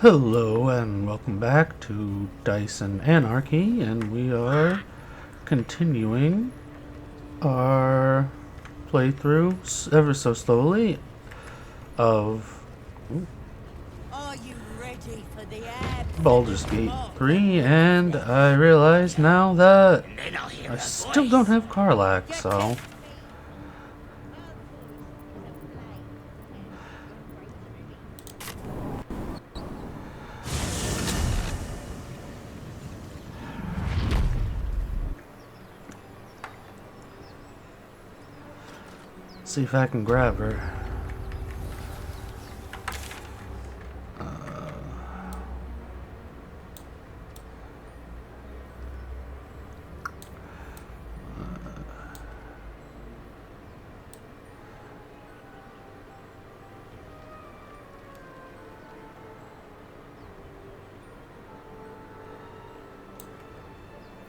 Hello and welcome back to Dice and Anarchy, and we are continuing our playthrough ever so slowly of Are you ready for the Baldur's Gate 3, and I realize now that I still don't have Karlach, so see if I can grab her.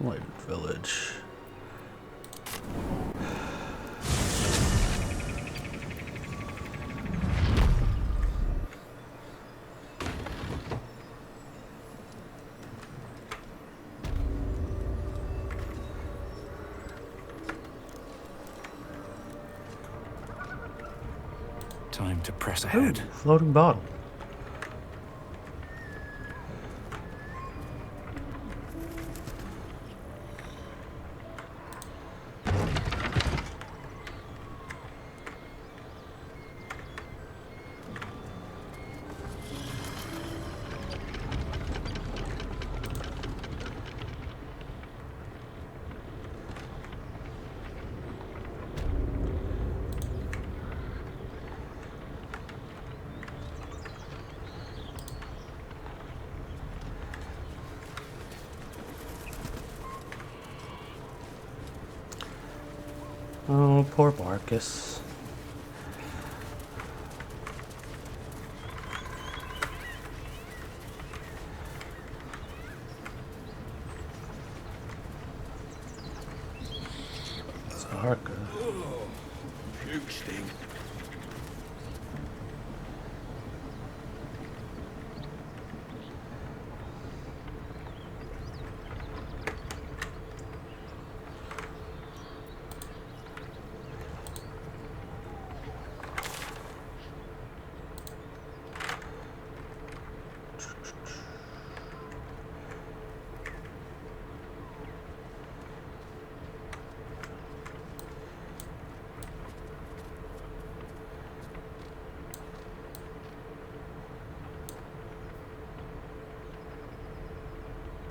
Light Village. Time to press Ooh, ahead. floating bottle. Oh, poor Marcus. Zarka. You sting.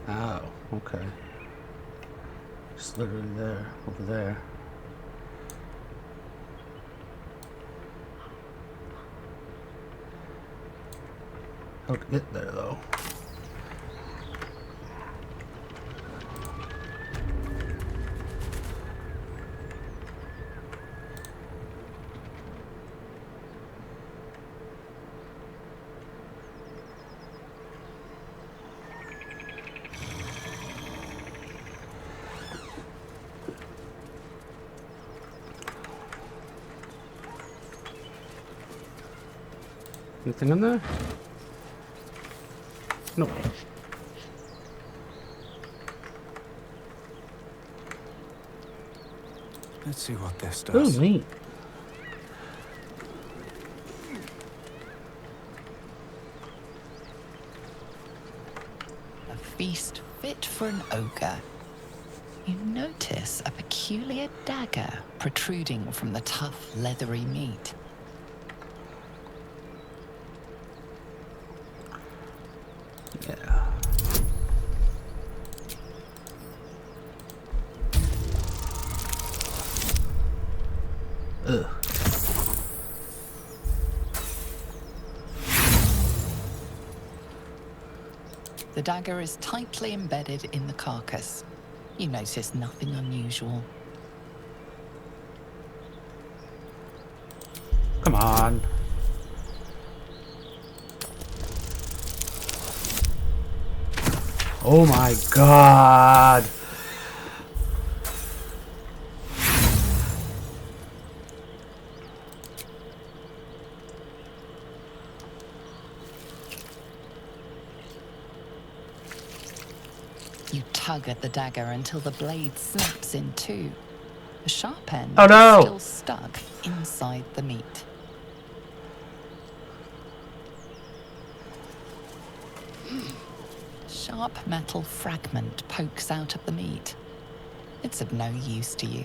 Oh, okay. Just literally there, over there. How to get there, though? Anything in there? No. Let's see what this Oh, does. neat. A feast fit for an ogre. You notice a peculiar dagger protruding from the tough, leathery meat. Yeah. Ugh. The dagger is tightly embedded in the carcass. You notice nothing unusual. Come on. Oh my god. You tug at the dagger until the blade snaps in two. The sharp end Oh, no! is still stuck inside the meat. A sharp metal fragment pokes out of the meat. It's of no use to you.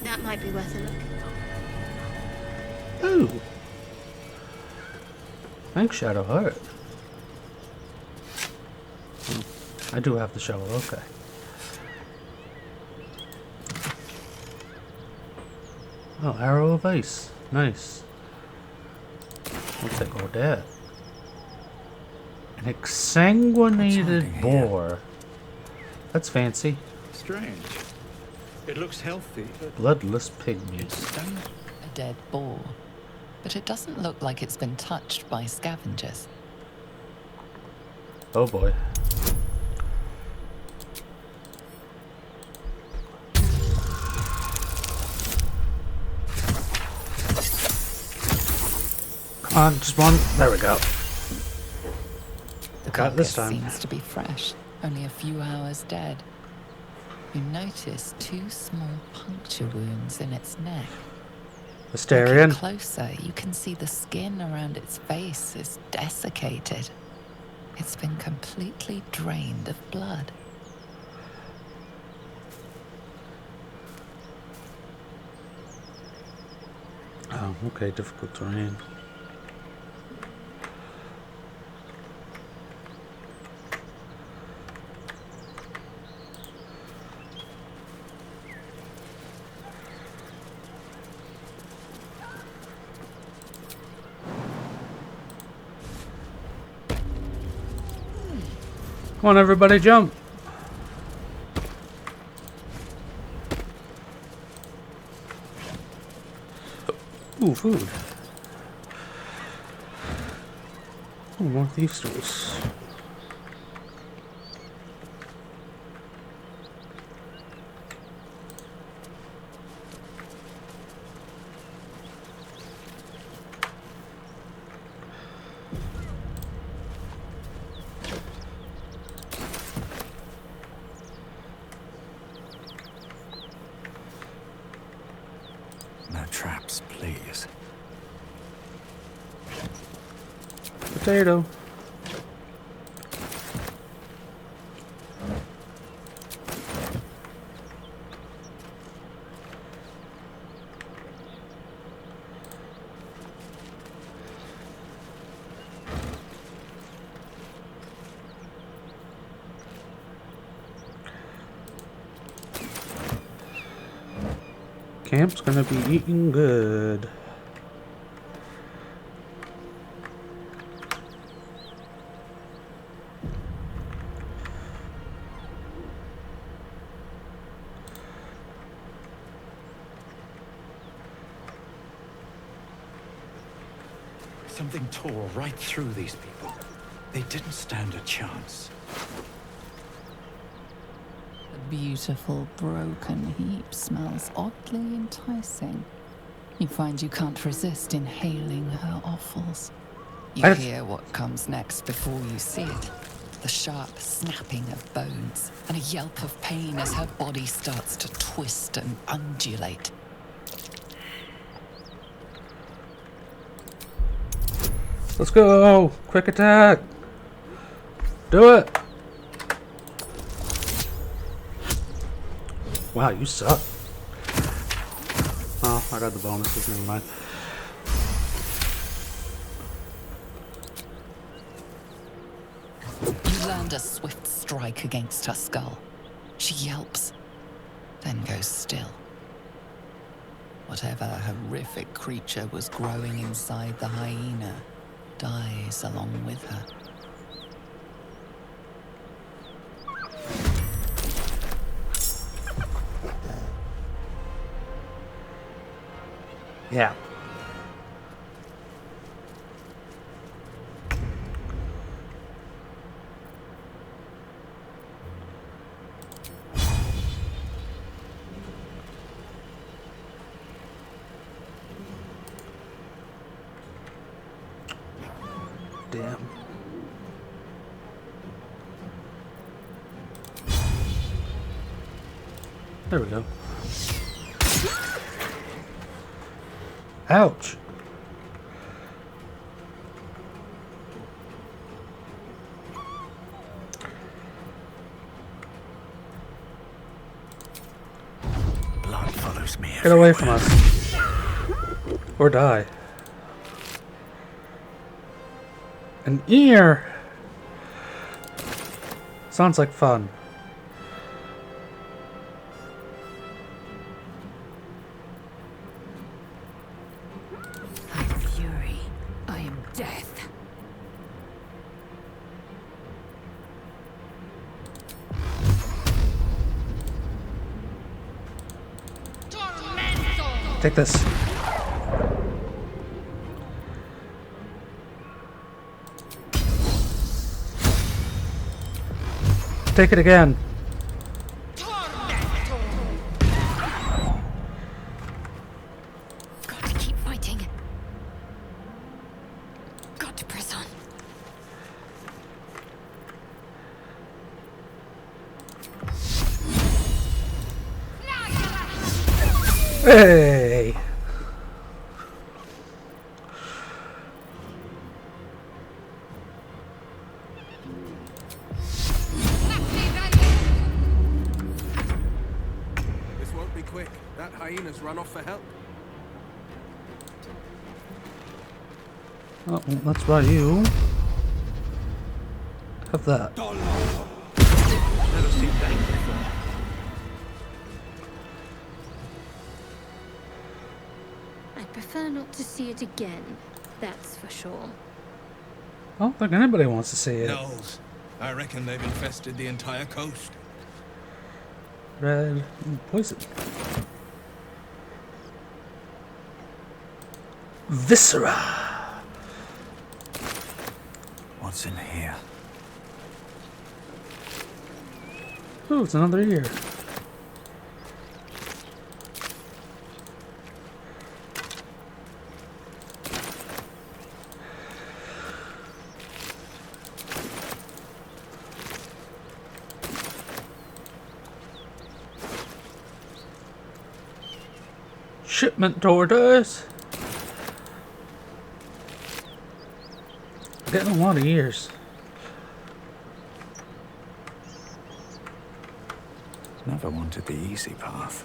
That might be worth a look. Ooh. Thanks, Shadowheart. I do have the shovel, okay. Oh, arrow of ice. Nice. We'll take all that. An exsanguinated boar. That's fancy. Strange. It looks healthy, but Bloodless pygmy. it's stung. A dead boar. But it doesn't look like it's been touched by scavengers. Oh boy. Come on, just one. There we go. The Got it this carcass time. seems to be fresh, only a few hours dead. You notice two small puncture wounds in its neck. Asterion. Looking closer, you can see the skin around its face is desiccated. It's been completely drained of blood. Oh, okay, difficult terrain. Come on, everybody, jump! Ooh, food. Oh, more thief tools. No traps, please. Potato. Camp's gonna be eating good. Something tore right through these people. They didn't stand a chance. The beautiful broken heap smells oddly enticing. You find you can't resist inhaling her offals. You hear what comes next before you see it. The sharp snapping of bones and a yelp of pain as her body starts to twist and undulate. Let's go! Quick attack! Do it! Wow, you suck. Oh, I got the bonuses, never mind. You land a swift strike against her skull. She yelps, then goes still. Whatever horrific creature was growing inside the hyena dies along with her. Yeah. Damn. There we go. Ouch. Blood follows me. Get away from us. Or die. An ear! Sounds like fun. I'm fury. I am death. Take this. Take it again. Got to keep fighting. Got to press on. Hey! This won't be quick. That hyena's run off for help. Oh, well, that's why you have that. Never seen that before. I'd prefer not to see it again, that's for sure. I don't think anybody wants to see it. Gnolls. I reckon they've infested the entire coast. Red poison. Viscera. What's in here? Ooh, it's another ear. Shipment orders. Getting a lot of ears. Never wanted the easy path.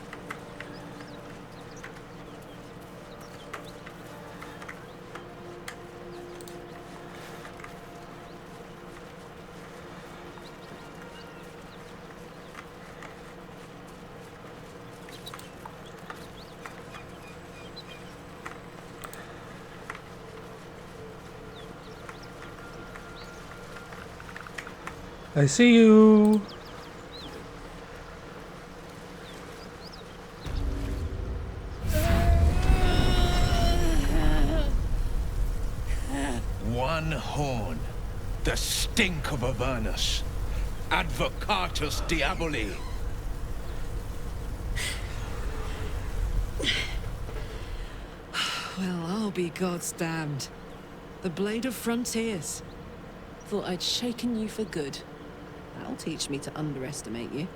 I see you. One horn. The stink of Avernus. Advocatus Diaboli. Well, I'll be God's damned. The Blade of Frontiers. Thought I'd shaken you for good. That'll teach me to underestimate you.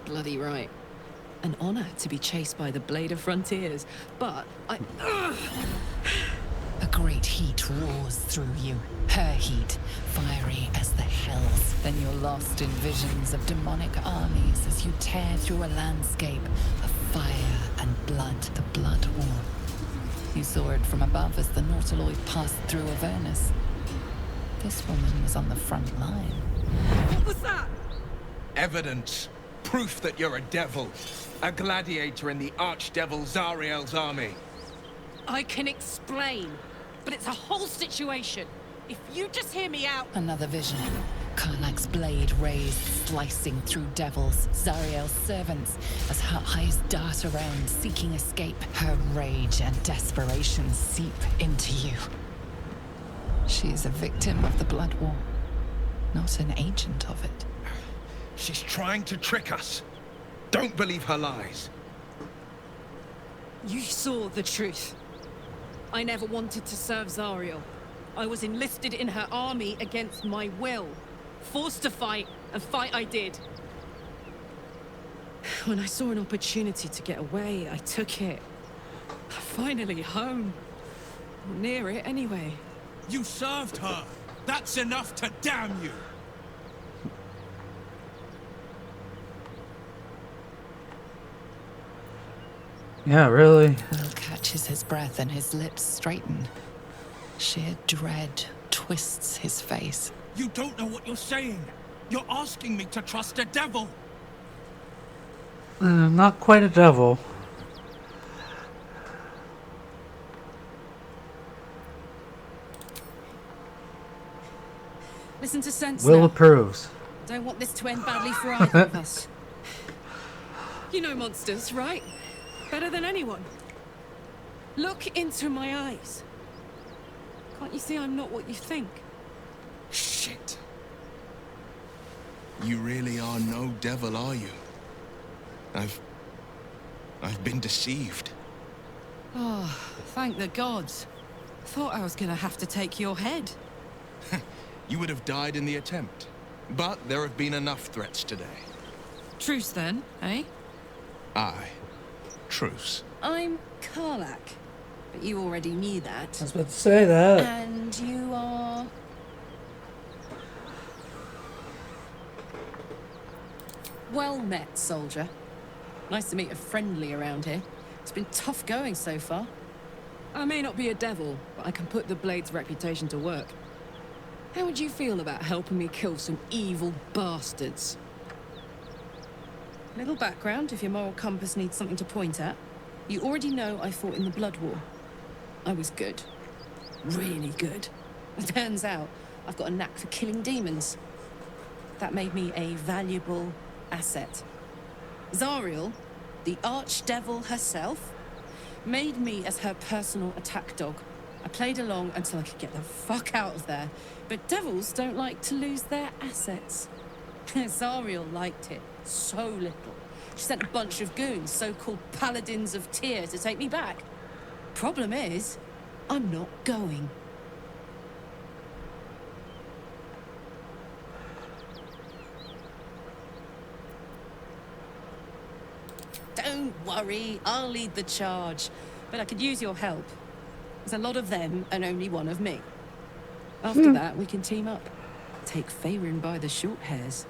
Bloody right. An honor to be chased by the Blade of Frontiers, but I... A great heat roars through you, her heat, fiery as the hells. Then you're lost in visions of demonic armies as you tear through a landscape of fire and blood, the blood war. You saw it from above as the Nautiloid passed through Avernus. This woman was on the front line. What was that? Evidence. Proof that you're a devil. A gladiator in the archdevil Zariel's army. I can explain, but it's a whole situation. If you just hear me out... Another vision. Karlach's blade raised, slicing through devils, Zariel's servants, as her eyes dart around, seeking escape. Her rage and desperation seep into you. She is a victim of the Blood War, not an agent of it. She's trying to trick us. Don't believe her lies. You saw the truth. I never wanted to serve Zariel. I was enlisted in her army against my will. Forced to fight, and fight I did. When I saw an opportunity to get away, I took it. Finally home. Near it, anyway. You served her. That's enough to damn you. Yeah, really? Will catches his breath and his lips straighten. Sheer dread twists his face. You don't know what you're saying. You're asking me to trust a devil. Not quite a devil. Listen to sense Will now. approves. Don't want this to end badly for either of us. You know monsters, right? Better than anyone. Look into my eyes. Can't you see I'm not what you think? Shit. You really are no devil, are you? I've been deceived. Oh, thank the gods. Thought I was gonna have to take your head. You would have died in the attempt. But there have been enough threats today. Truce then, eh? Aye. Truce. I'm Karlach. But you already knew that. I was about to say that. And you are... Well met, soldier. Nice to meet a friendly around here. It's been tough going so far. I may not be a devil, but I can put the Blade's reputation to work. How would you feel about helping me kill some evil bastards? Little background, if your moral compass needs something to point at. You already know I fought in the Blood War. I was good. Really good. It turns out I've got a knack for killing demons. That made me a valuable asset. Zariel, the archdevil herself, made me as her personal attack dog. I played along until I could get the fuck out of there. But devils don't like to lose their assets. Zariel liked it so little. She sent a bunch of goons, so-called paladins of Tyr, to take me back. Problem is, I'm not going. Don't worry, I'll lead the charge. But I could use your help. There's a lot of them and only one of me. After that, we can team up. Take Faerun by the short hairs.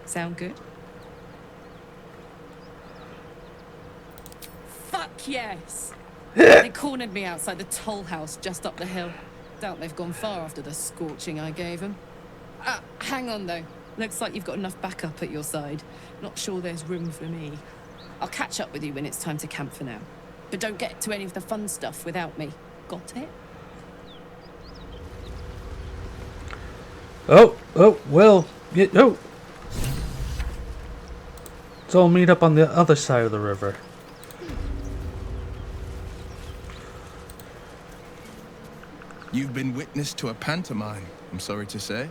Sound good? Fuck yes! They cornered me outside the toll house just up the hill. Doubt they've gone far after the scorching I gave them. Hang on though. Looks like you've got enough backup at your side. Not sure there's room for me. I'll catch up with you when it's time to camp for now. But don't get to any of the fun stuff without me. Got it? Well, so we'll meet up on the other side of the river. You've been witness to a pantomime, I'm sorry to say.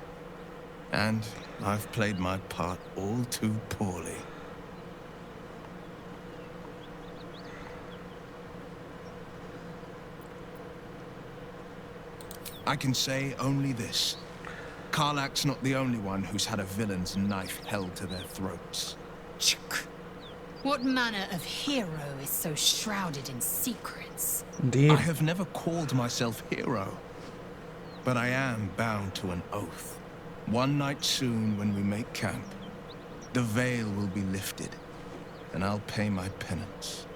And I've played my part all too poorly. I can say only this. Karlach's not the only one who's had a villain's knife held to their throats. What manner of hero is so shrouded in secrets? Indeed. I have never called myself hero. But I am bound to an oath. One night soon when we make camp, the veil will be lifted, and I'll pay my penance.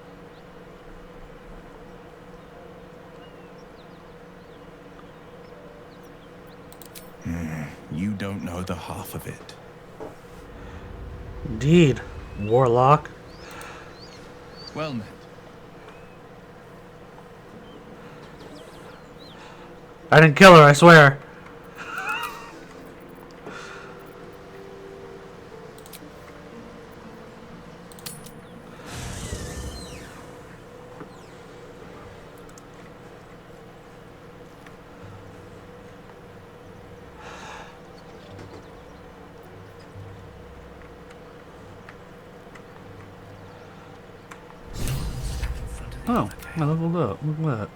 You don't know the half of it. Indeed, warlock. Well met. I didn't kill her, I swear. Oh, I leveled up. Look at that.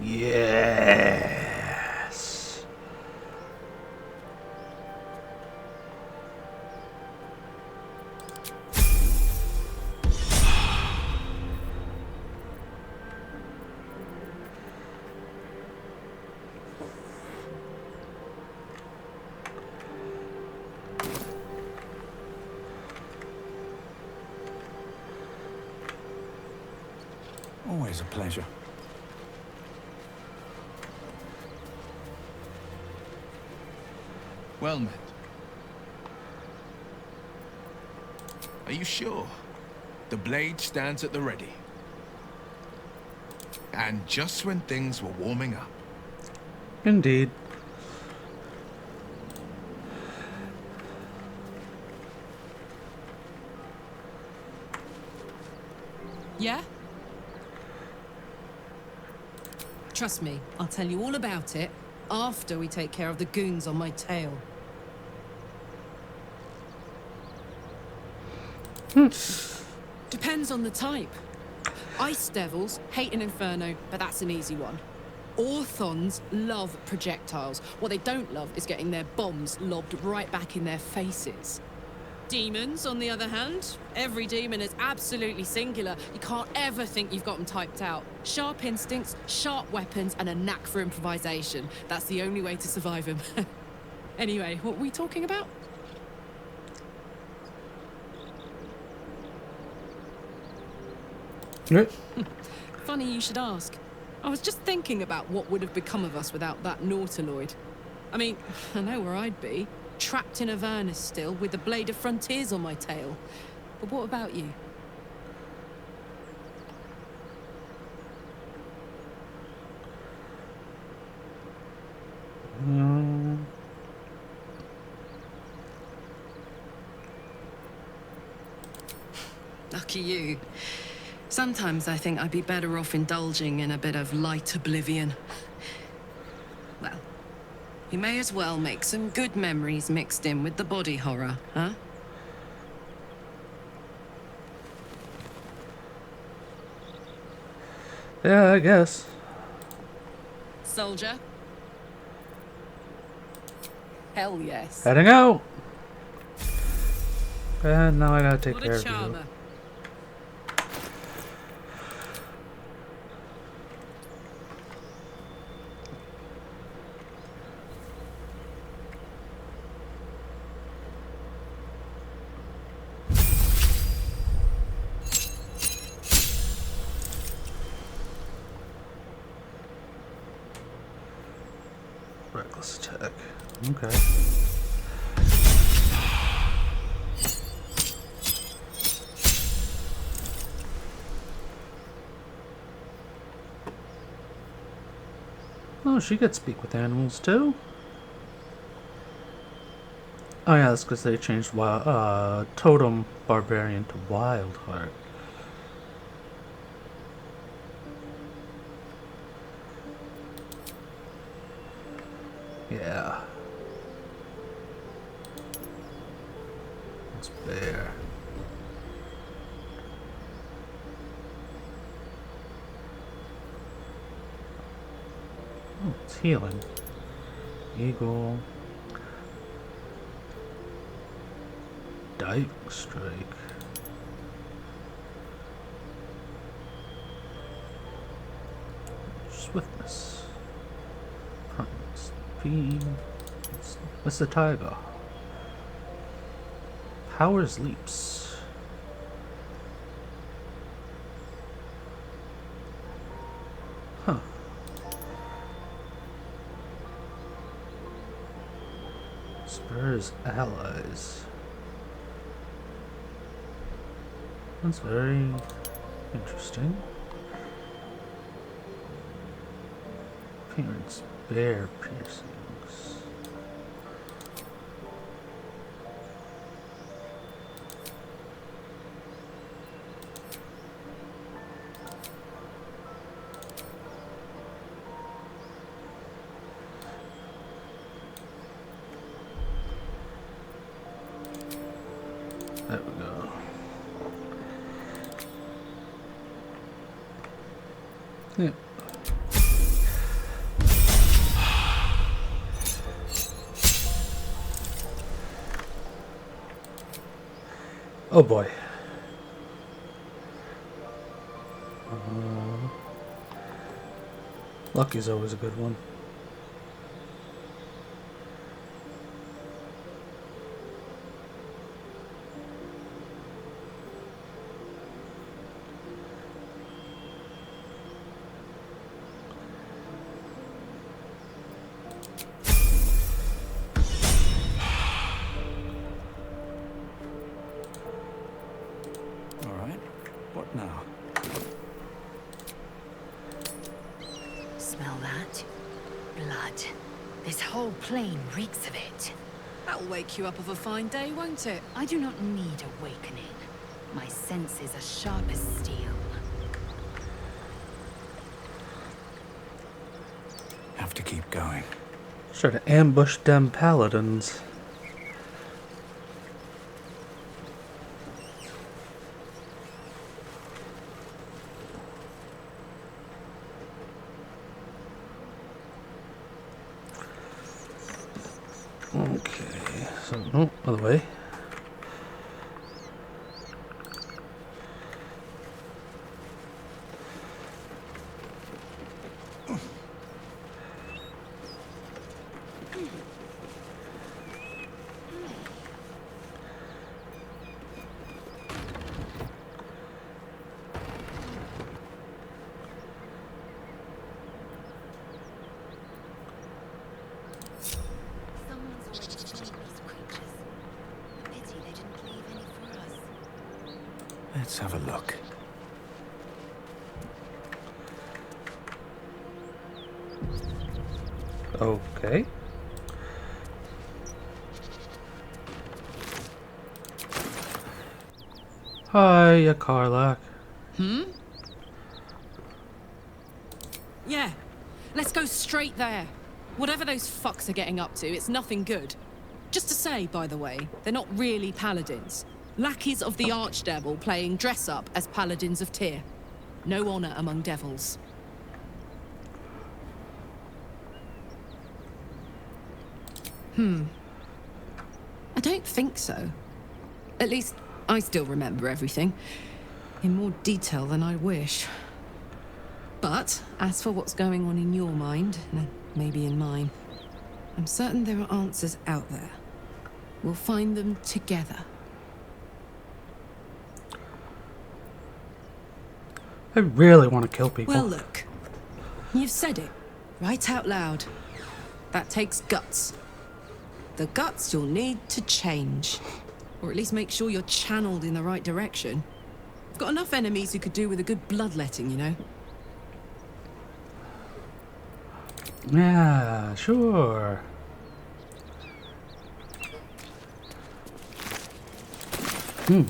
Yes. Always a pleasure. Well met. Are you sure? The blade stands at the ready. And just when things were warming up. Indeed. Yeah? Trust me, I'll tell you all about it after we take care of the goons on my tail. Depends on the type. Ice devils hate an inferno, but that's an easy one. Orthons love projectiles. What they don't love is getting their bombs lobbed right back in their faces. Demons, on the other hand, every demon is absolutely singular. You can't ever think you've got them typed out. Sharp instincts, sharp weapons, and a knack for improvisation. That's the only way to survive them. Anyway, what were we talking about? Funny you should ask. I was just thinking about what would have become of us without that Nautiloid. I mean, I know where I'd be. Trapped in Avernus still, with the Blade of Frontiers on my tail. But what about you? Lucky you. Sometimes I think I'd be better off indulging in a bit of light oblivion. Well, you may as well make some good memories mixed in with the body horror, huh? Yeah, I guess. Soldier? Hell yes. Heading out. And now I gotta take What care a of you. charmer. Reckless attack. Okay. Oh, she could speak with animals too. Oh yeah, that's because they changed Totem Barbarian to Wild Heart. Yeah. It's bear. Oh, it's healing. Eagle. Diving strike. Swiftness. Front speed. What's the tiger? Powers leaps. Huh. Spurs allies. That's very interesting. Appearance, bear piercings. There we go. Yeah. Oh boy. Lucky's always a good one. All right. What now? Smell that? Blood. This whole plain reeks of it. That'll wake you up of a fine day, won't it? I do not need awakening. My senses are sharp as steel. Have to keep going. Try to ambush them paladins. Okay, so no, other way. Someone's already slain these creatures. A pity they didn't leave any for us. Let's have a look. Okay. Hiya, Karlach. Yeah. Let's go straight there. Whatever those fucks are getting up to, it's nothing good. Just to say, by the way, they're not really paladins. Lackeys of the Archdevil playing dress-up as paladins of Tyr. No honor among devils. I don't think so. At least, I still remember everything. In more detail than I wish. But, as for what's going on in your mind, and maybe in mine, I'm certain there are answers out there. We'll find them together. I really want to kill people. Well, look. You've said it, right out loud. That takes guts. The guts you'll need to change. Or at least make sure you're channeled in the right direction. I've got enough enemies who could do with a good bloodletting, you know? Yeah, sure.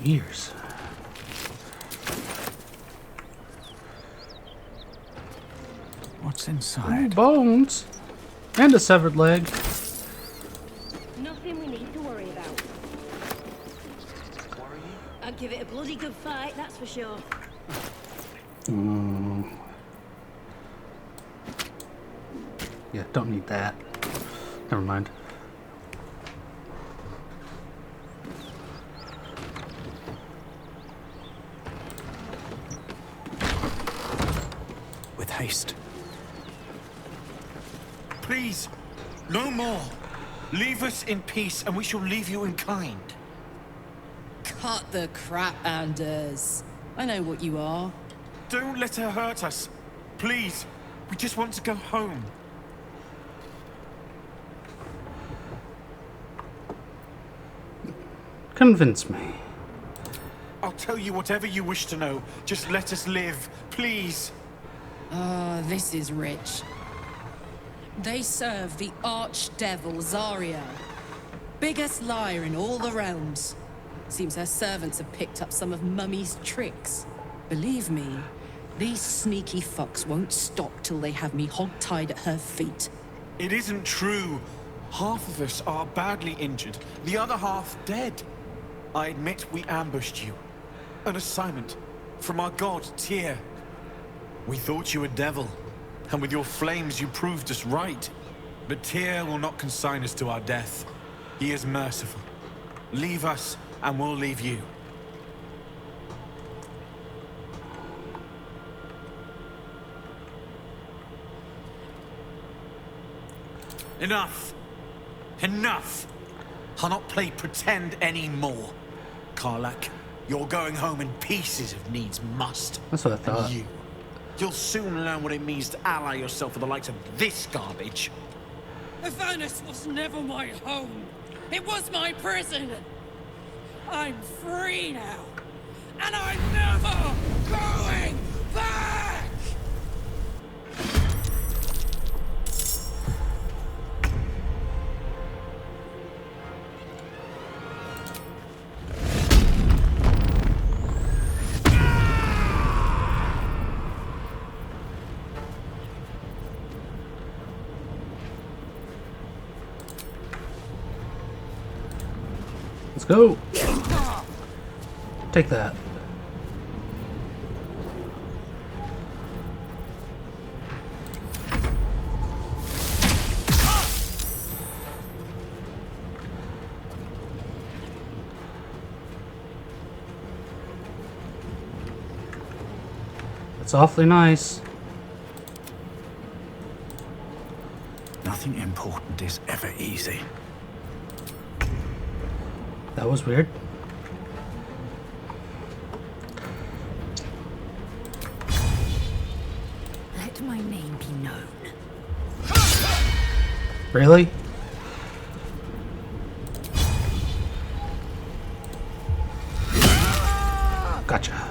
Ears. What's Ooh, inside? bones. And a severed leg. Nothing we need to worry about. I'd give it a bloody good fight, that's for sure. Yeah, don't need that. Never mind. Please, no more. Leave us in peace, and we shall leave you in kind. Cut the crap, Anders. I know what you are. Don't let her hurt us. Please, we just want to go home. Convince me. I'll tell you whatever you wish to know. Just let us live, please. Ah, this is rich. They serve the archdevil Zarya. Biggest liar in all the realms. Seems her servants have picked up some of Mummy's tricks. Believe me, these sneaky fucks won't stop till they have me hog-tied at her feet. It isn't true. Half of us are badly injured, the other half dead. I admit we ambushed you. An assignment from our god, Tyr. We thought you a devil, and with your flames you proved us right. But Tyr will not consign us to our death. He is merciful. Leave us, and we'll leave you. Enough! Enough! I'll not play pretend anymore. Karlak, you're going home in pieces if needs must. That's what I thought. And you'll soon learn what it means to ally yourself with the likes of this garbage. Avernus was never my home. It was my prison. I'm free now. And I'm never going back! Let's go. Take that. That's awfully nice. Nothing important is ever easy. That was weird. Let my name be known. Really? Gotcha.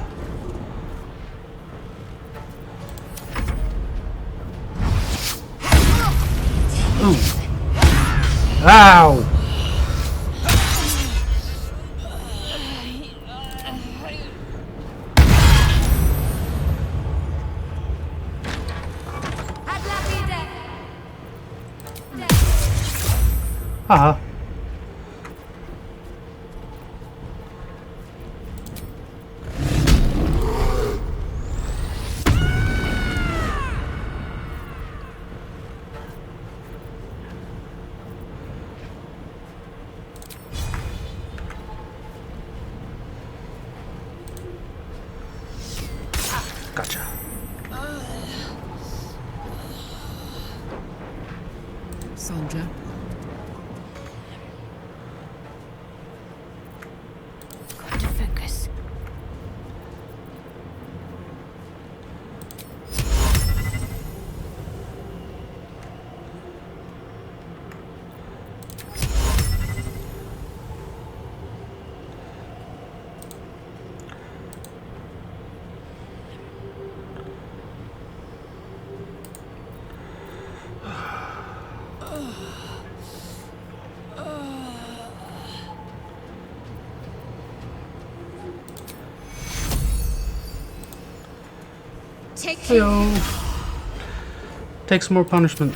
Ooh. Ow! Haha. Gotcha. Sandra. Got to focus. Heyo. Take some more punishment.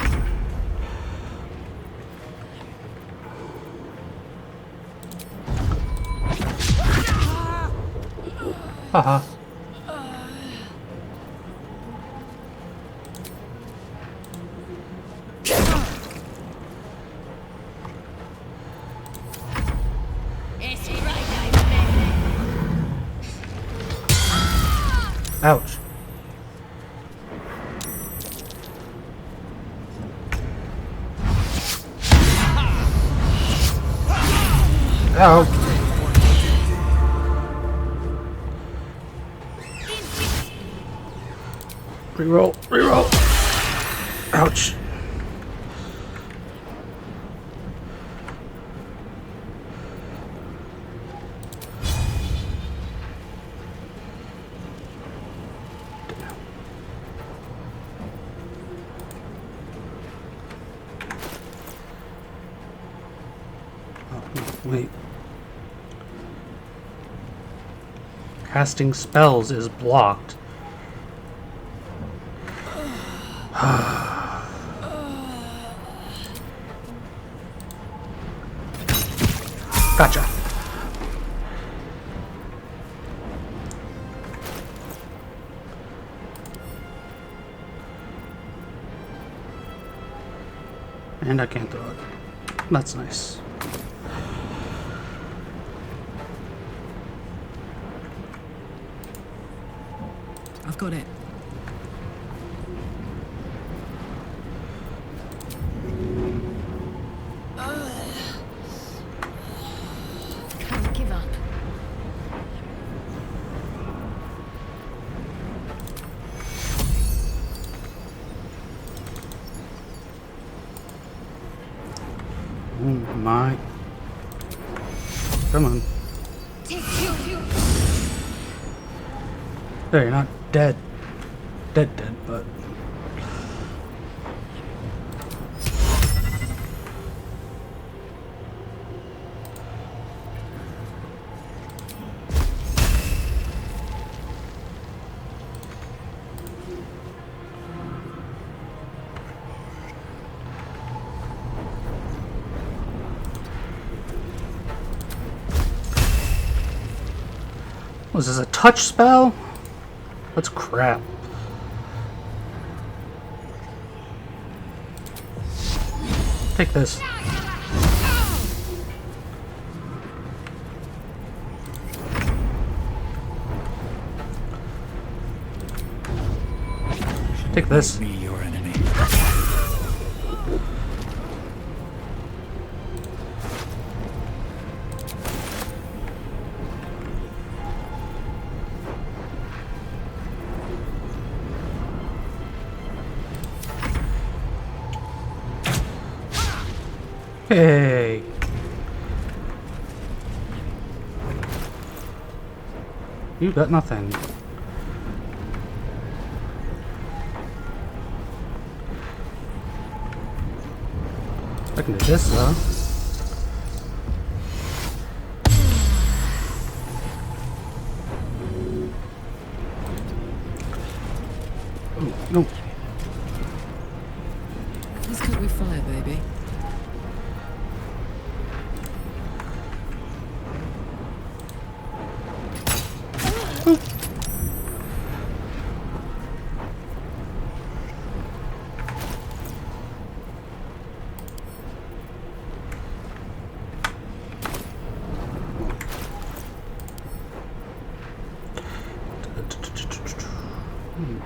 Haha. Ouch. Ow. Reroll, reroll. Ouch. Wait. Casting spells is blocked. Gotcha. And I can't throw it. That's nice. I've got it. Can't give up. Oh my. Come on. There, you're not dead. Dead, but. Was this a touch spell? That's crap. Take this. Take this. Me your enemy. Hey. You got nothing. I can do this though. Oh, no. Let's cook with fire, baby.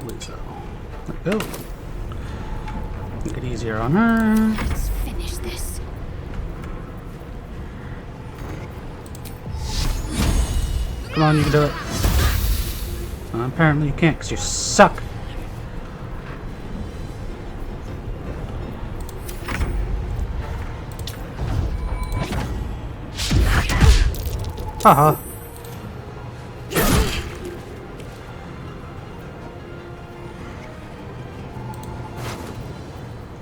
Lisa. There we go. Make it easier on her. Let's finish this. Come on, you can do it. Apparently you can't because you suck. Haha.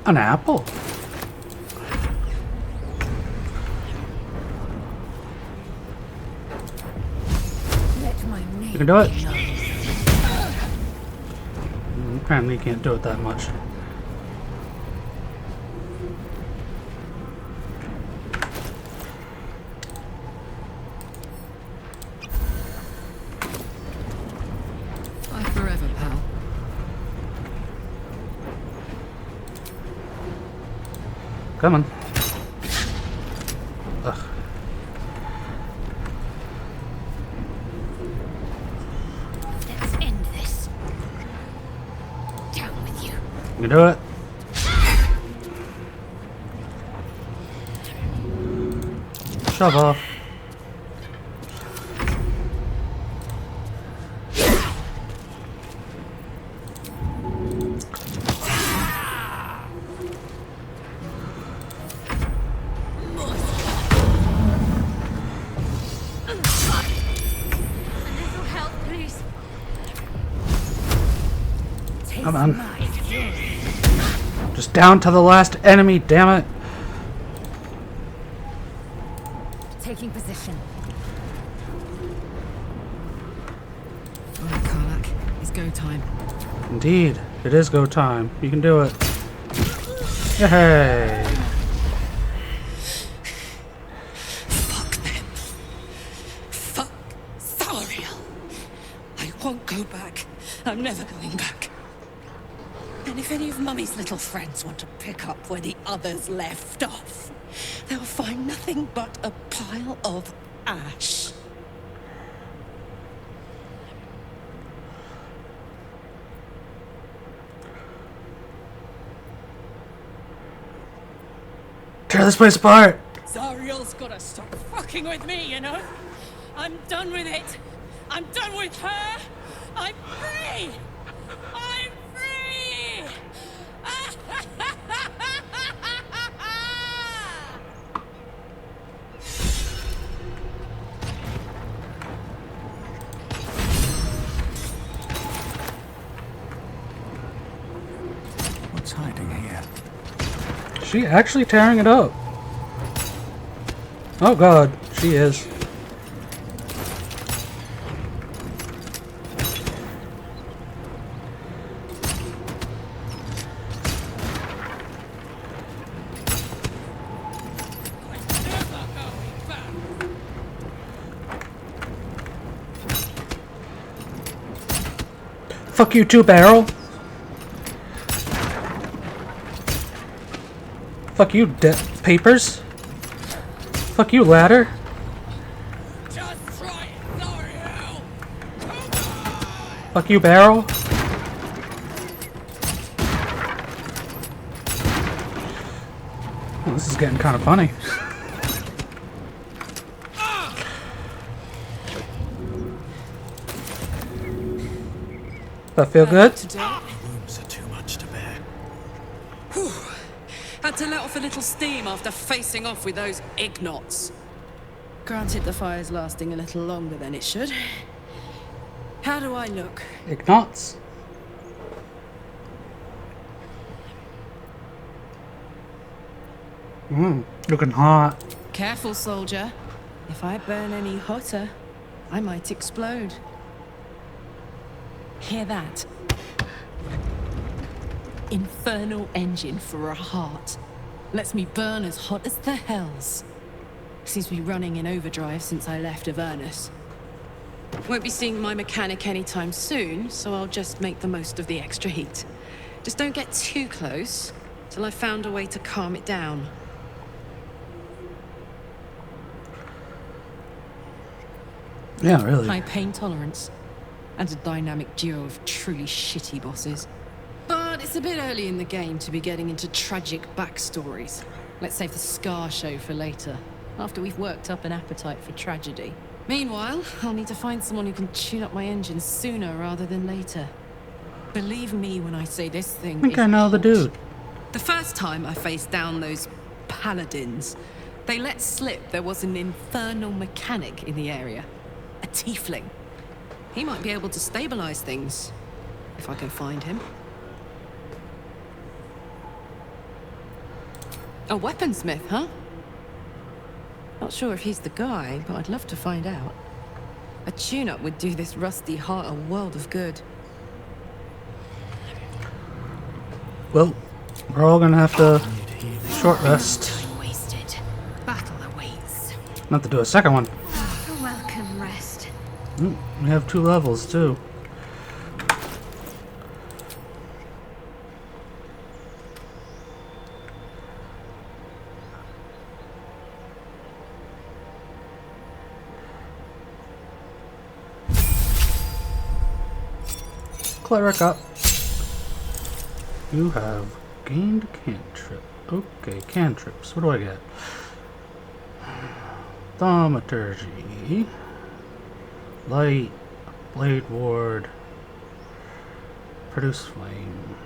An apple. Let my name You can do it. be known. Apparently you can't do it that much. Bye forever, pal. Come on. Ugh. Let's end this. Down with you. You can do it. Shove off. Come on. Just down to the last enemy, damn it. Taking position. All right, Karlak. It's go time. Indeed, it is go time. You can do it. Yay! Fuck them. Fuck Thariel. I won't go back. I'm never going back. And if any of Mummy's little friends want to pick up where the others left off, they'll find nothing but a pile of ash. Tear this place apart! Zariel's gotta stop fucking with me, you know? I'm done with it. I'm done with her. I'm free. I'm free. What's hiding here? Is she actually tearing it up? Oh god, she is. Fuck you too, Barrel. Fuck you, Papers. Fuck you, Ladder. Just try it, Zariel. Fuck you, Barrel. Oh, this is getting kind of funny. That feel good? Wounds are too much to bear. Had to let off a little steam after facing off with those ignots. Granted, the fire's lasting a little longer than it should. How do I look? Ignots. Looking hot. Careful, soldier. If I burn any hotter, I might explode. Hear that? Infernal engine for a heart. Lets me burn as hot as the hells. Seems to be running in overdrive since I left Avernus. Won't be seeing my mechanic anytime soon, so I'll just make the most of the extra heat. Just don't get too close till I've found a way to calm it down. Yeah, really. High pain tolerance, and a dynamic duo of truly shitty bosses. But it's a bit early in the game to be getting into tragic backstories. Let's save the Scar show for later, after we've worked up an appetite for tragedy. Meanwhile, I'll need to find someone who can tune up my engine sooner rather than later. Believe me when I say this thing I think is I know the hot. dude. The first time I faced down those paladins, they let slip there was an infernal mechanic in the area. A tiefling. He might be able to stabilize things, if I can find him. A weaponsmith, huh? Not sure if he's the guy, but I'd love to find out. A tune-up would do this rusty heart a world of good. Well, we're all gonna have to short rest. Wasted. Battle awaits. Not to do a second one. A welcome rest. We have 2 levels too. Cleric up. You have gained cantrip. Okay, cantrips. What do I get? Thaumaturgy. Light. Blade ward. Produce flame.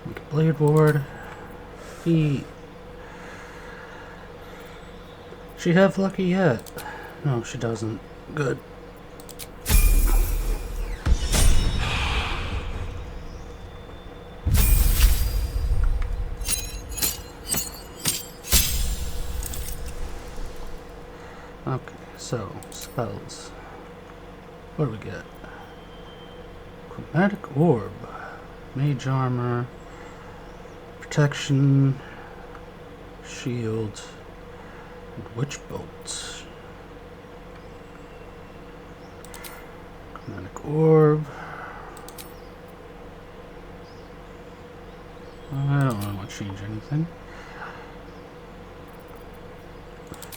Make a blade ward. Feet. She have lucky yet? No, she doesn't. Good. Okay, so spells. What do we get? Chromatic orb, mage armor, protection, shield, and witch bolt. Chromatic orb. I don't really want to change anything.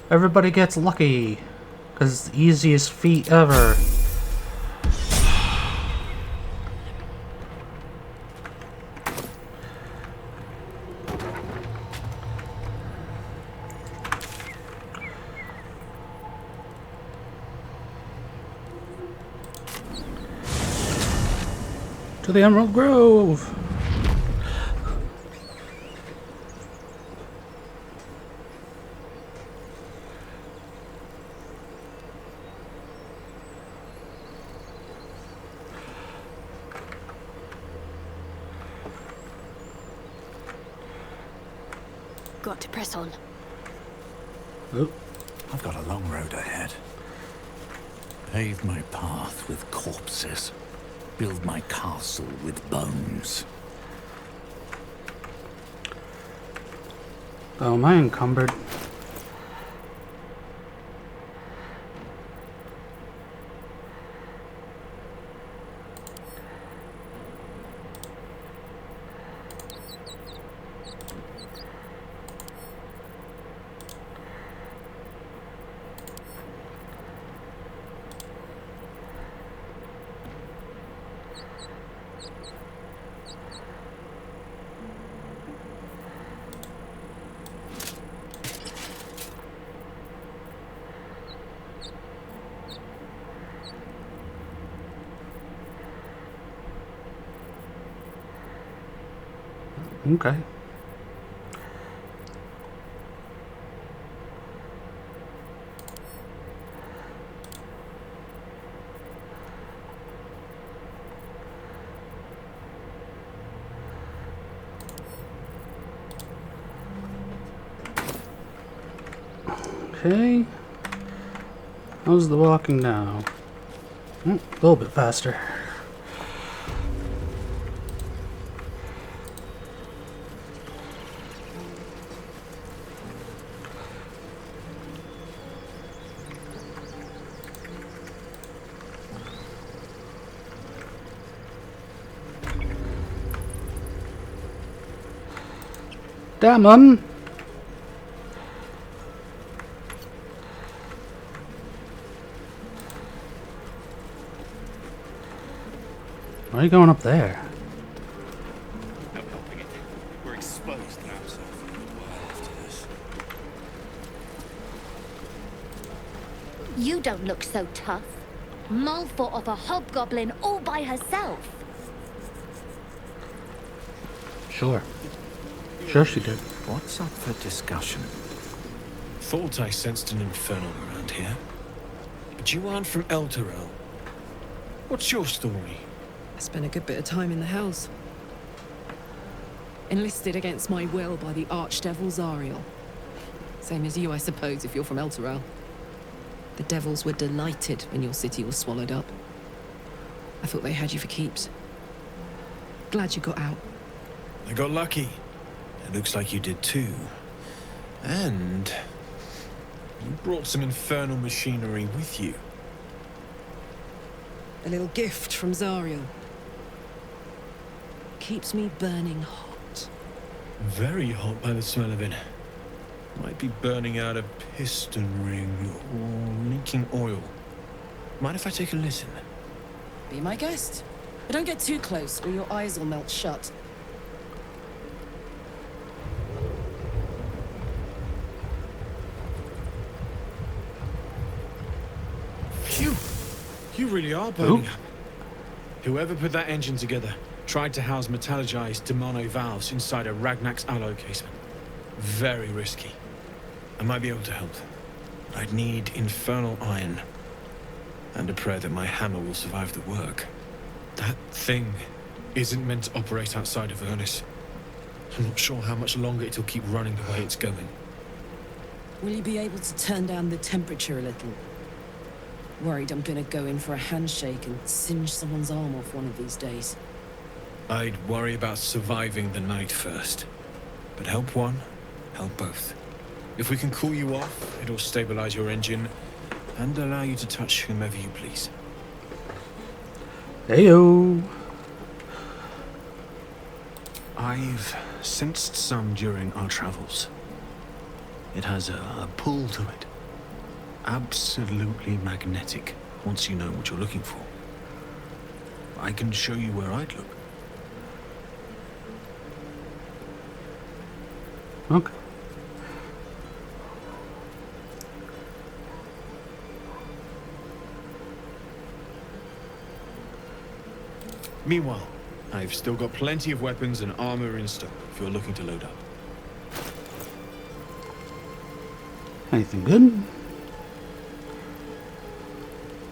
Everybody gets lucky, because it's the easiest feat ever. To the Emerald Grove! Got to press on. Oh, I've got a long road ahead. Pave my path with corpses. Build my castle with bones. oh, am I encumbered? Okay. Okay. How's the walking now? A little bit faster. Damon! Why are you going up there? No helping it. We're exposed now, so You don't look so tough. Mull fought off a hobgoblin all by herself. Sure. Sure she did. What's up for discussion? Thought I sensed an infernal around here. But you aren't from Elturel. What's your story? I spent a good bit of time in the Hells. Enlisted against my will by the Archdevil Zariel. Same as you, I suppose, if you're from Elturel. The devils were delighted when your city was swallowed up. I thought they had you for keeps. Glad you got out. I got lucky. It looks like you did too. And you brought some infernal machinery with you. A little gift from Zariel. Keeps me burning hot. Very hot by the smell of it. Might be burning out a piston ring or leaking oil. Mind if I take a listen? Be my guest. But don't get too close or your eyes will melt shut. Phew! You really are burning up. Whoever put that engine together tried to house metallurgized demono valves inside a Ragnak's alloy casement. Very risky. I might be able to help. I'd need infernal iron. And a prayer that my hammer will survive the work. That thing isn't meant to operate outside of Ernest. I'm not sure how much longer it'll keep running the way it's going. Will you be able to turn down the temperature a little? Worried I'm gonna go in for a handshake and singe someone's arm off one of these days. I'd worry about surviving the night first. But help one, help both. If we can cool you off, it'll stabilize your engine and allow you to touch whomever you please. Heyo. I've sensed some during our travels. It has a pull to it. Absolutely magnetic, once you know what you're looking for. I can show you where I'd look. Okay. Meanwhile, I've still got plenty of weapons and armor in stock if you're looking to load up. Anything good?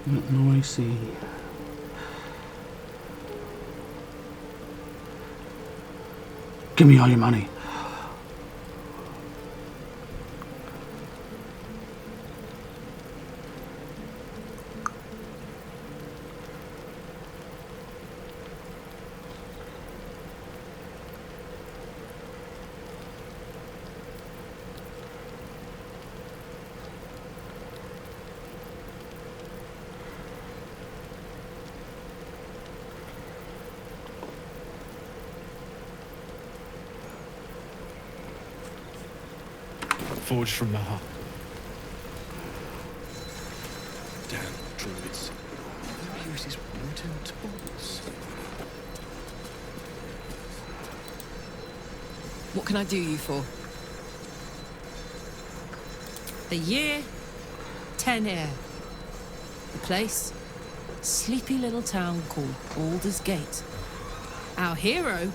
No, I see. Give me all your money. Forged from the heart. Damn druids. Who uses wooden tools? What can I do you for? The year, 10 air. The place, sleepy little town called Baldur's Gate. Our hero,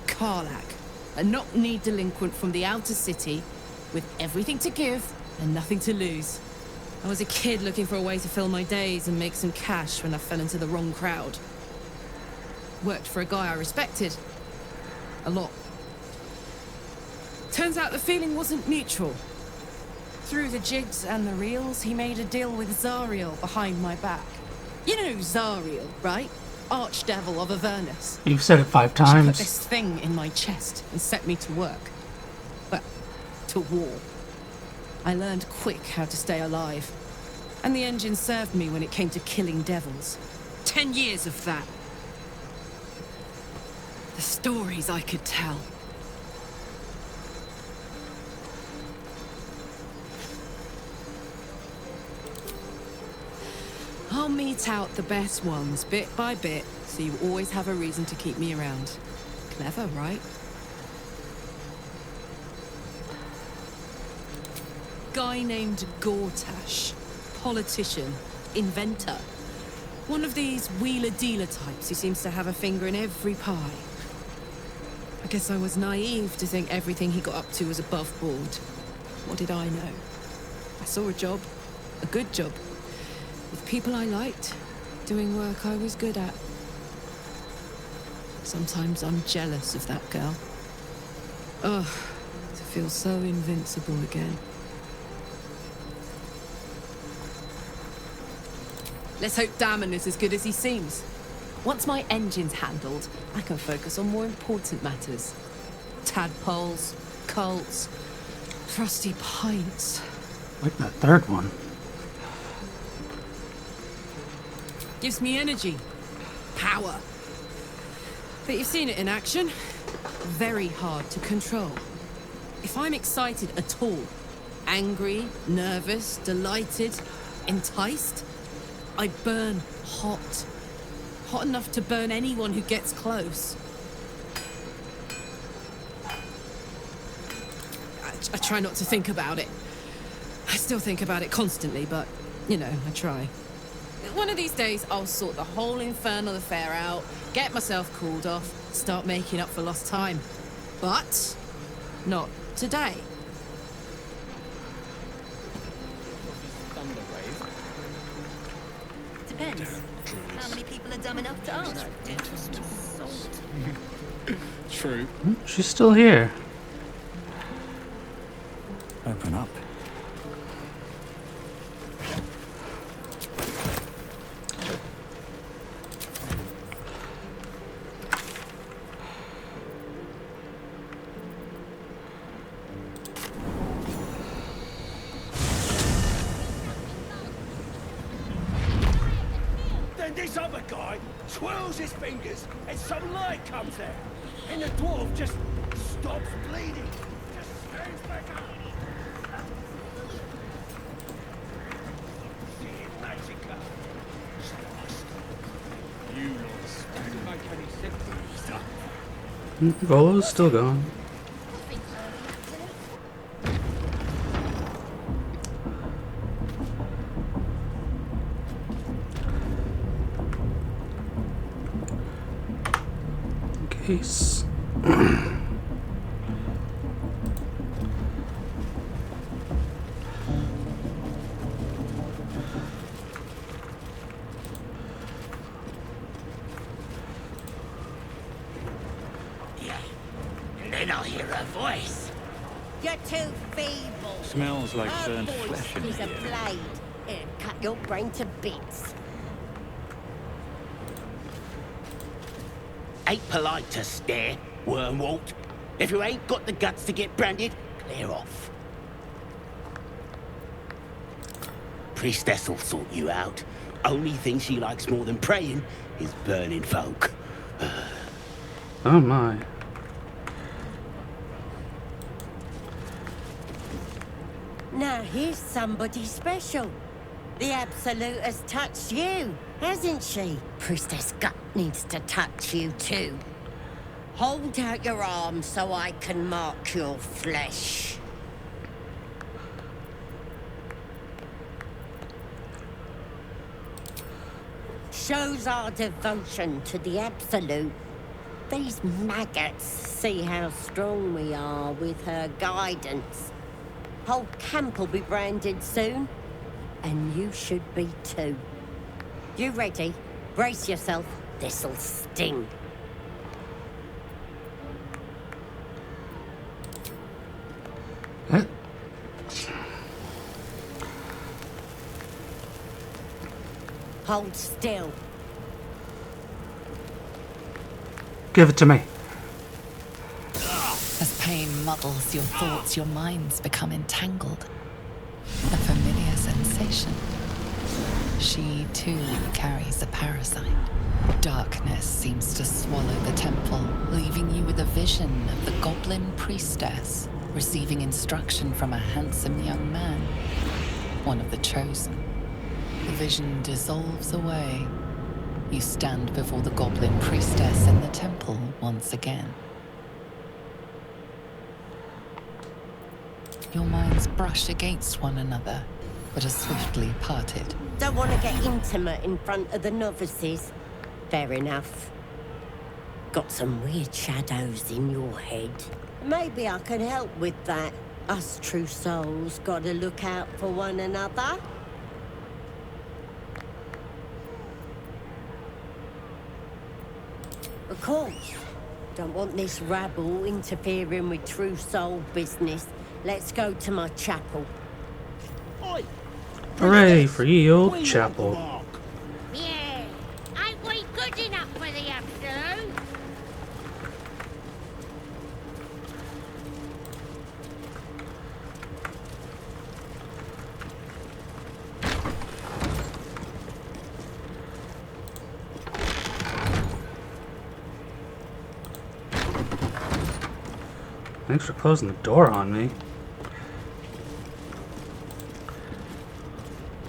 Karlach, a knock-kneed delinquent from the outer city, with everything to give and nothing to lose. I was a kid looking for a way to fill my days and make some cash when I fell into the wrong crowd. Worked for a guy I respected. A lot. Turns out the feeling wasn't mutual. Through the jigs and the reels, he made a deal with Zariel behind my back. You know Zariel, right? Archdevil of Avernus. You've said it 5 She put times. this thing in my chest and set me to work. But to war. I learned quick how to stay alive. And the engine served me when it came to killing devils. 10 years of that. The stories I could tell. I'll mete out the best ones bit by bit, so you always have a reason to keep me around. Clever, right? Guy named Gortash. Politician. Inventor. One of these wheeler-dealer types who seems to have a finger in every pie. I guess I was naive to think everything he got up to was above board. What did I know? I saw a job. A good job. With people I liked, doing work I was good at. Sometimes I'm jealous of that girl. Ugh, to feel so invincible again. Let's hope Damon is as good as he seems. Once my engine's handled, I can focus on more important matters. Tadpoles, cults, frosty pints. Like that third one. Gives me energy. Power. But you've seen it in action. Very hard to control. If I'm excited at all, angry, nervous, delighted, enticed, I burn hot. Hot enough to burn anyone who gets close. I try not to think about it. I still think about it constantly, but, you know, I try. One of these days, I'll sort the whole infernal affair out, get myself cooled off, start making up for lost time. But not today. Depends. How many people are dumb enough to ask? True. She's still here. Open up. Then this other guy twirls his fingers and some light comes out. And the dwarf just stops bleeding. Just stands back up. See it, Magica. You lot didn't make any sense. Volo's still gone. Case. Then I hear a voice. You're too feeble. Smells like Her burnt voice flesh in is a here. blade. It'll cut your brain to bits. Ain't polite to stare, Wormwalt. If you ain't got the guts to get branded, clear off. Priestess'll sort you out. Only thing she likes more than praying is burning folk. Oh my. Now here's somebody special. The Absolute has touched you, hasn't she? Priestess Gut needs to touch you too. Hold out your arm so I can mark your flesh. Shows our devotion to the Absolute. These maggots see how strong we are with her guidance. Whole camp will be branded soon, and you should be too. You ready? Brace yourself. This'll sting. Hold still. Give it to me. As pain muddles your thoughts, your minds become entangled. A familiar sensation. She too carries a parasite. Darkness seems to swallow the temple, leaving you with a vision of the goblin priestess receiving instruction from a handsome young man, one of the chosen. The vision dissolves away. You stand before the goblin priestess in the temple once again. Your minds brush against one another, but are swiftly parted. Don't want to get intimate in front of the novices. Fair enough. Got some weird shadows in your head. Maybe I can help with that. Us true souls gotta look out for one another. Of course. Don't want this rabble interfering with true soul business. Let's go to my chapel. Oi! Hooray for ye old chapel. Yeah, ain't we good enough for the Absolute? Thanks for closing the door on me.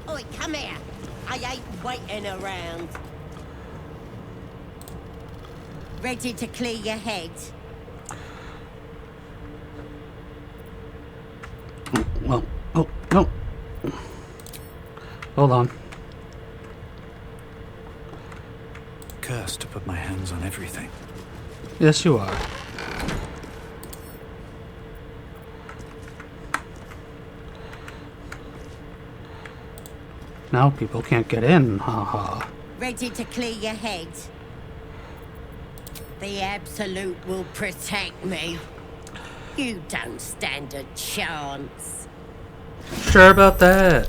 Oi, come here. I ain't waiting around. Ready to clear your head? Well, oh, no. Hold on. Cursed to put my hands on everything. Yes, you are. Now people can't get in, haha. Ready to clear your head? The Absolute will protect me. You don't stand a chance. Sure about that.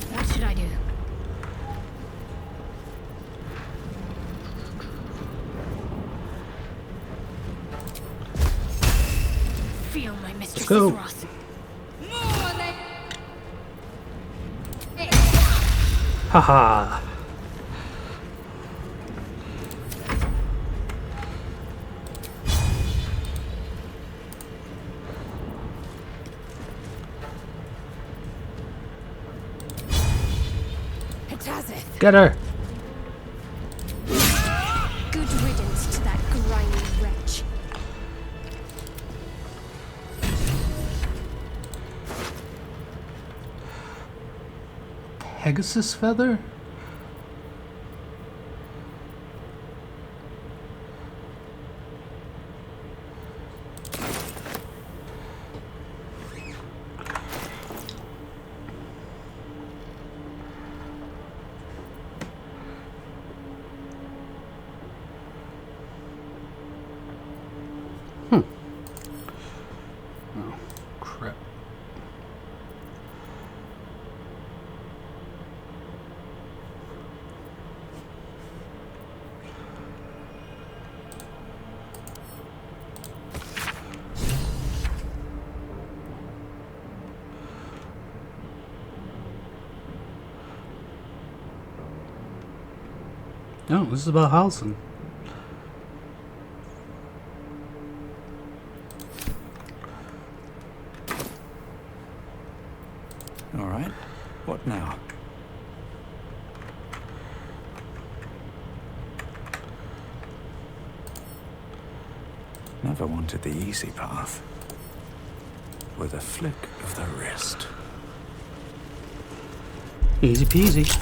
What should I do? Feel my mistress's go. wrath. Haha. Hatazeth. Get her. Good riddance to that grimy wretch. Pegasus feather? Oh, crap. No, this is about Halson. All right. What now? Never wanted the easy path. With a flick of the wrist. Easy peasy.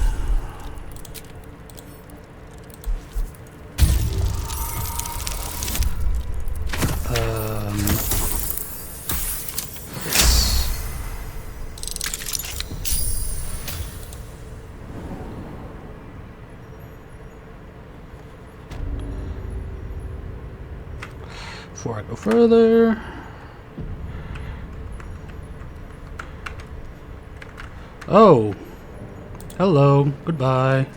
Before I go further. Oh. Hello. Goodbye.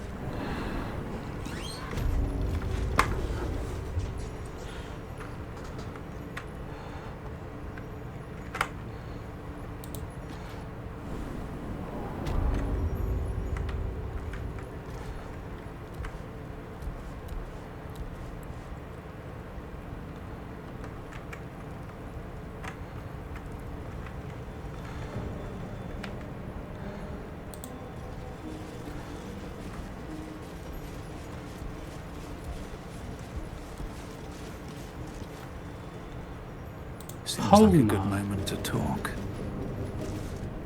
Seems Hold like a good on. moment to talk.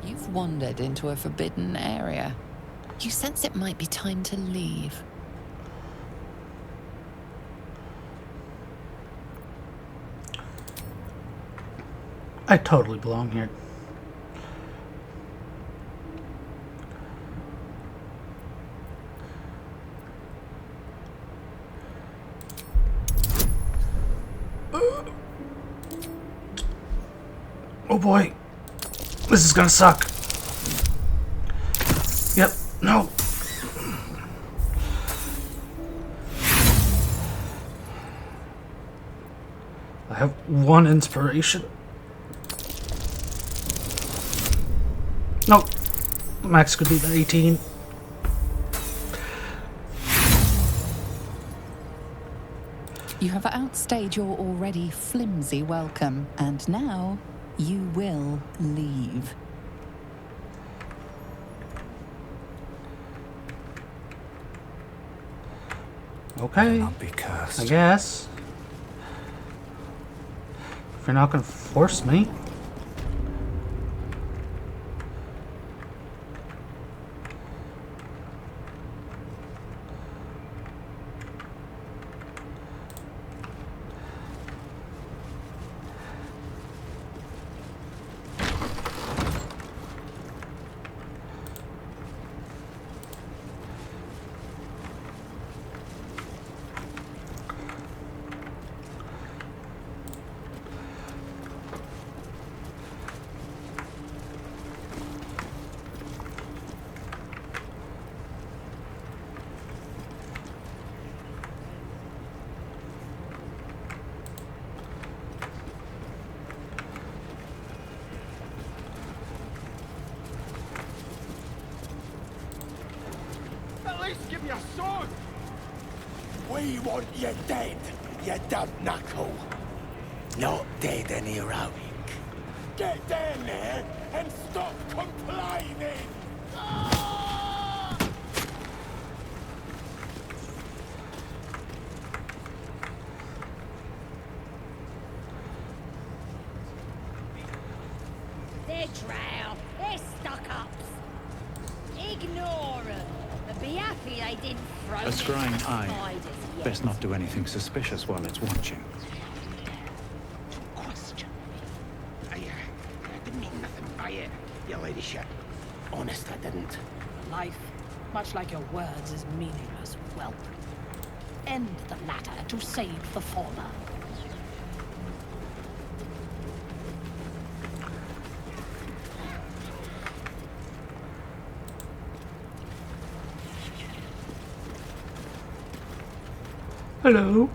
You've wandered into a forbidden area. You sense it might be time to leave. I totally belong here. Oh boy. This is gonna suck. Yep. No. I have one inspiration. Nope. Max could be the 18. You have outstayed your already flimsy welcome, and now you will leave. Okay. Not be cursed. I guess. If you're not gonna force me. least give me a sword! We want you dead, you dumb knuckle. Not dead and heroic. Get down there and stop complaining! Ah! They're drow. They're stuck-ups. Ignore them. But be happy they didn't throw A scrying me eye. spiders yet. Best not do anything suspicious while it's watching. Question me. I didn't mean nothing by it, your ladyship. Honest, I didn't. Life, much like your words, is meaningless, whelp. End the latter to save the former. Hello.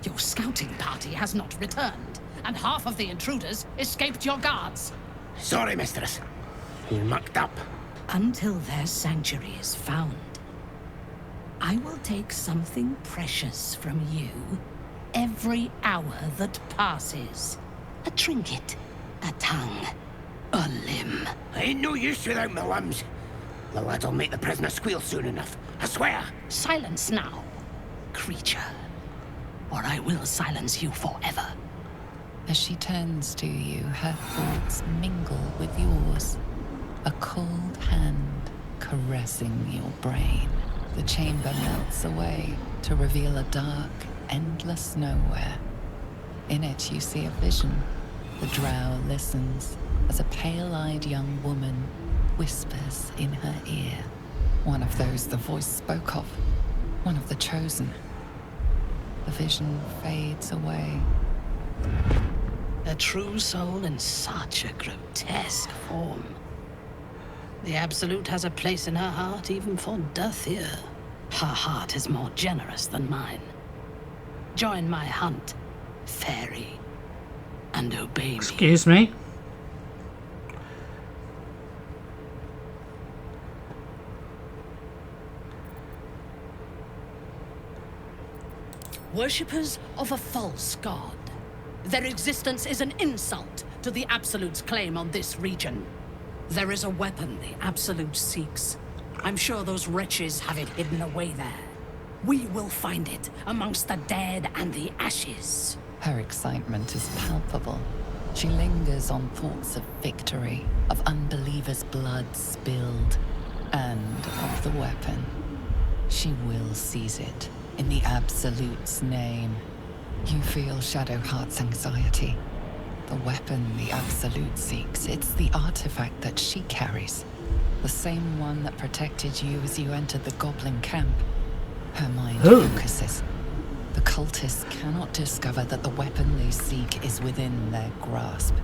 Your scouting party has not returned, and half of the intruders escaped your guards. Sorry, mistress. You mucked up. Until their sanctuary is found, I will take something precious from you every hour that passes. A trinket, a tongue, a limb. I ain't no use without my limbs. The lad'll make the prisoner squeal soon enough. I swear. Silence now, creature, or I will silence you forever. As she turns to you, her thoughts mingle with yours. A cold hand caressing your brain. The chamber melts away to reveal a dark, endless nowhere. In it you see a vision. The drow listens as a pale-eyed young woman whispers in her ear. One of those the voice spoke of. One of the chosen. The vision fades away. A true soul in such a grotesque form. The Absolute has a place in her heart even for Dothier. Her heart is more generous than mine. Join my hunt, fairy, and obey me. Excuse me? Worshippers of a false god. Their existence is an insult to the Absolute's claim on this region. There is a weapon the Absolute seeks. I'm sure those wretches have it hidden away there. We will find it amongst the dead and the ashes. Her excitement is palpable. She lingers on thoughts of victory, of unbelievers' blood spilled, and of the weapon. She will seize it, in the Absolute's name. You feel Shadowheart's anxiety. The weapon the Absolute seeks, it's the artifact that she carries. The same one that protected you as you entered the Goblin camp. Her mind focuses. The cultists cannot discover that the weapon they seek is within their grasp.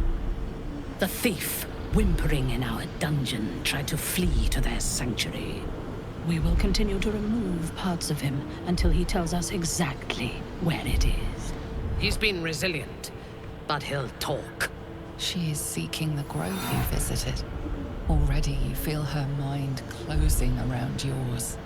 The thief, whimpering in our dungeon, tried to flee to their sanctuary. We will continue to remove parts of him until he tells us exactly where it is. He's been resilient, but he'll talk. She is seeking the grove you visited. Already you feel her mind closing around yours.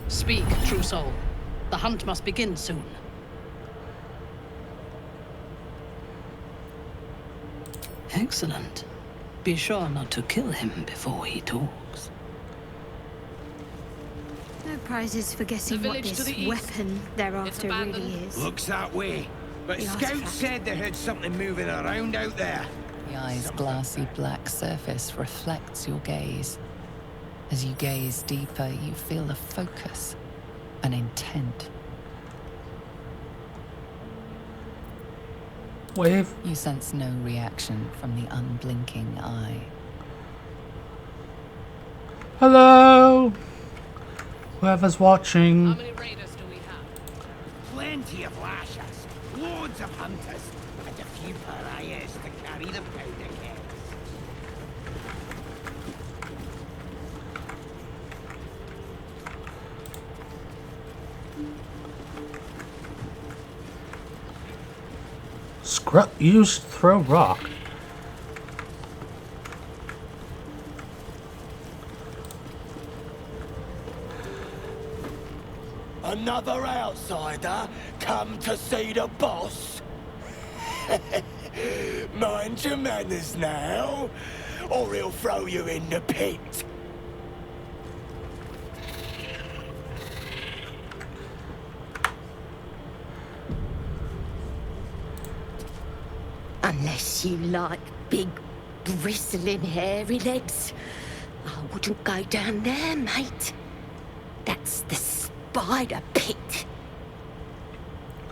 Speak, true soul. The hunt must begin soon. Excellent. Be sure not to kill him before he talks. No prizes for guessing what this weapon they're after really is. Looks that way. But The scouts artifact. said they heard something moving around out there. The eye's glassy black surface reflects your gaze. As you gaze deeper, you feel a focus, an intent. Wave. You sense no reaction from the unblinking eye. Hello? Whoever's watching. How many raiders do we have? Plenty of lashes, loads of hunters, and a few pariahs to carry the powder keg. use throw rock. Another outsider come to see the boss? Mind your manners now, or he'll throw you in the pit. Unless you like big, bristling, hairy legs, I wouldn't go down there, mate. That's the spider pit.